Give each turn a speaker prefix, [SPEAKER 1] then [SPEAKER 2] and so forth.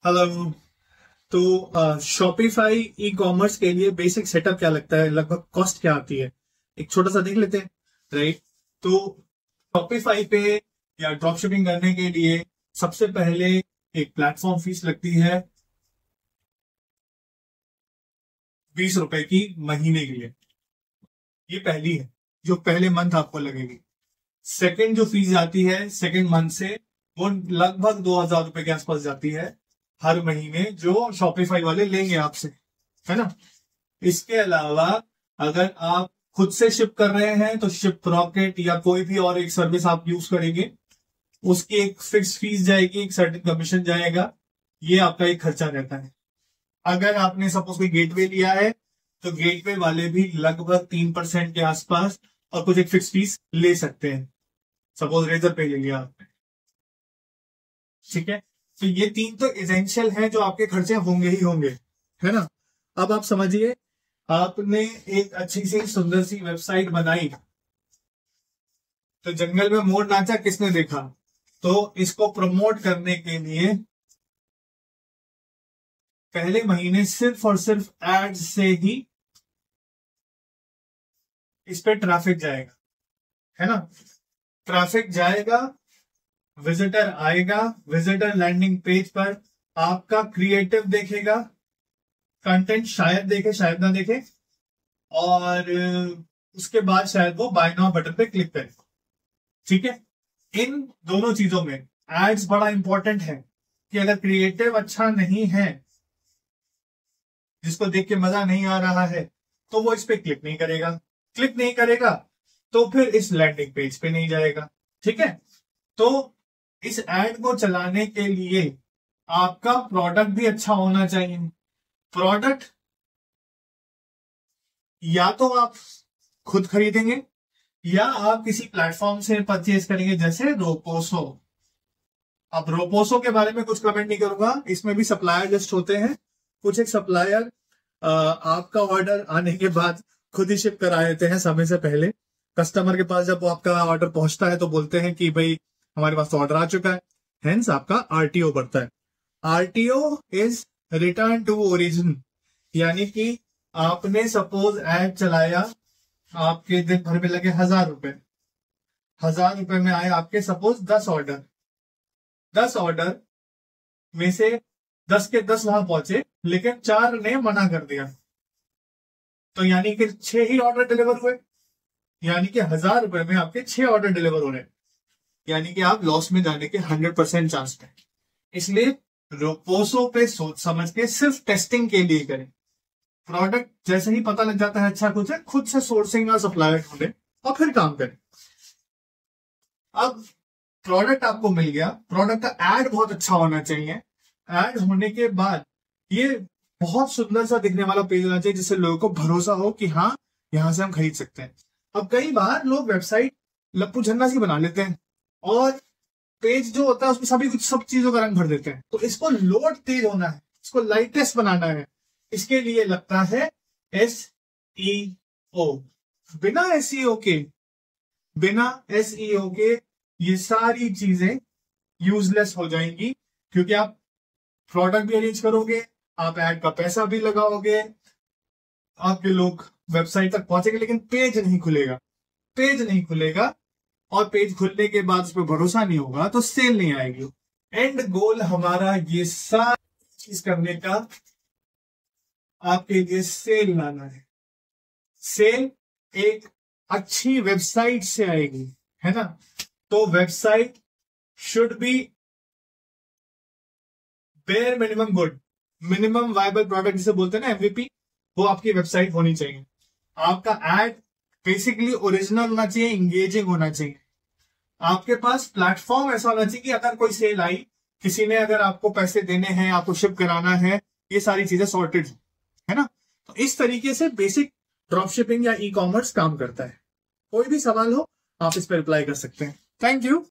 [SPEAKER 1] Hello. तो Shopify e commerce के लिए बेसिक सेटअप क्या लगता है, लगभग कॉस्ट क्या आती है, एक छोटा सा देख लेते हैं। राइट। तो शॉपिफाई पे या ड्रॉप शिपिंग करने के लिए सबसे पहले एक प्लेटफॉर्म फीस लगती है 20 रुपए की महीने के लिए। ये पहली है जो पहले मंथ आपको लगेगी। सेकंड जो फीस आती है सेकंड मंथ से, वो लगभग 2000 रुपए के आसपास जाती है हर महीने, जो शॉपिफाई वाले लेंगे आपसे, है ना। इसके अलावा अगर आप खुद से शिप कर रहे हैं तो शिप रॉकेट या कोई भी और एक सर्विस आप यूज करेंगे, उसकी एक फिक्स फीस जाएगी, एक सर्टेन कमीशन जाएगा। ये आपका एक खर्चा रहता है। अगर आपने सपोज कोई गेटवे लिया है तो गेटवे वाले भी लगभग 3% के आसपास और कुछ एक फिक्स फीस ले सकते हैं। सपोज रेजर पे ले लिया आपने, ठीक है। तो ये तीन तो एसेंशियल हैं जो आपके खर्चे होंगे ही होंगे, है ना। अब आप समझिए, आपने एक अच्छी सी सुंदर सी वेबसाइट बनाई तो जंगल में मोर नाचा किसने देखा। तो इसको प्रमोट करने के लिए पहले महीने सिर्फ और सिर्फ एड्स से ही इस पे ट्रैफिक जाएगा, है ना। ट्रैफिक जाएगा, विजिटर आएगा, विजिटर लैंडिंग पेज पर आपका क्रिएटिव देखेगा, कंटेंट शायद देखे शायद ना देखे, और उसके बाद शायद वो बाय नाउ बटन पे क्लिक करे। ठीक है। इन दोनों चीजों में एड्स बड़ा इंपॉर्टेंट है कि अगर क्रिएटिव अच्छा नहीं है, जिसको देख के मजा नहीं आ रहा है, तो वो इस पे क्लिक नहीं करेगा। क्लिक नहीं करेगा तो फिर इस लैंडिंग पेज पे नहीं जाएगा। ठीक है। तो इस एड को चलाने के लिए आपका प्रोडक्ट भी अच्छा होना चाहिए। प्रोडक्ट या तो आप खुद खरीदेंगे या आप किसी प्लेटफॉर्म से परचेज करेंगे, जैसे रोपोसो। अब रोपोसो के बारे में कुछ कमेंट नहीं करूंगा, इसमें भी सप्लायर लिस्ट होते हैं। कुछ एक सप्लायर आपका ऑर्डर आने के बाद खुद ही शिप करा देते हैं समय से पहले। कस्टमर के पास जब वो आपका ऑर्डर पहुंचता है तो बोलते हैं कि भाई हमारे पास तो ऑर्डर आ चुका है, हेंस आपका आरटीओ बढ़ता है। RTO is return to origin, यानी कि आपने सपोज ऐड चलाया, आपके दिन भर में लगे 1000 रुपए, 1000 रुपए में आए आपके सपोज 10 ऑर्डर। 10 ऑर्डर में से 10 के 10 वहां पहुंचे, लेकिन 4 ने मना कर दिया, तो यानी कि 6 ही ऑर्डर डिलीवर हुए, यानी कि 1000 रुपए में आपके 6 ऑर्डर डिलीवर हो रहे हैं, यानी कि आप लॉस में जाने के 100% चांस पे। इसलिए रोपोसो पे सोच समझ के सिर्फ टेस्टिंग के लिए करें। प्रोडक्ट जैसे ही पता लग जाता है अच्छा कुछ है, खुद से सोर्सिंग और सप्लायर ढूंढे और फिर काम करें। अब प्रोडक्ट आपको मिल गया, प्रोडक्ट का एड बहुत अच्छा होना चाहिए। एड होने के बाद ये बहुत सुंदर सा दिखने वाला पेज होना चाहिए, जिससे लोगों को भरोसा हो कि हाँ यहां से हम खरीद सकते हैं। अब कई बार लोग वेबसाइट लप्पू झन्ना सी बना लेते हैं और पेज जो होता है उसमें सभी कुछ सब चीजों का रंग भर देते हैं। तो इसको लोड तेज होना है, इसको लाइटेस्ट बनाना है, इसके लिए लगता है SEO। बिना SEO के, बिना SEO के ये सारी चीजें यूजलेस हो जाएंगी, क्योंकि आप प्रोडक्ट भी अरेंज करोगे, आप ऐड का पैसा भी लगाओगे, आपके लोग वेबसाइट तक पहुंचेंगे, लेकिन पेज नहीं खुलेगा। पेज नहीं खुलेगा और पेज खुलने के बाद उस पर भरोसा नहीं होगा तो सेल नहीं आएगी। एंड गोल हमारा ये सारी चीज करने का आपके लिए सेल लाना है। सेल एक अच्छी वेबसाइट से आएगी, है ना। तो website should be bare minimum good, minimum viable product जिसे बोलते हैं ना, MVP, वो आपकी वेबसाइट होनी चाहिए। आपका एड बेसिकली ओरिजिनल होना चाहिए, इंगेजिंग होना चाहिए। आपके पास प्लेटफॉर्म ऐसा होना चाहिए कि अगर कोई सेल आई, किसी ने अगर आपको पैसे देने हैं, आपको शिप कराना है, ये सारी चीजें सॉर्टेड है ना। तो इस तरीके से बेसिक ड्रॉप शिपिंग या ई कॉमर्स काम करता है। कोई भी सवाल हो आप इस पर रिप्लाई कर सकते हैं। Thank you.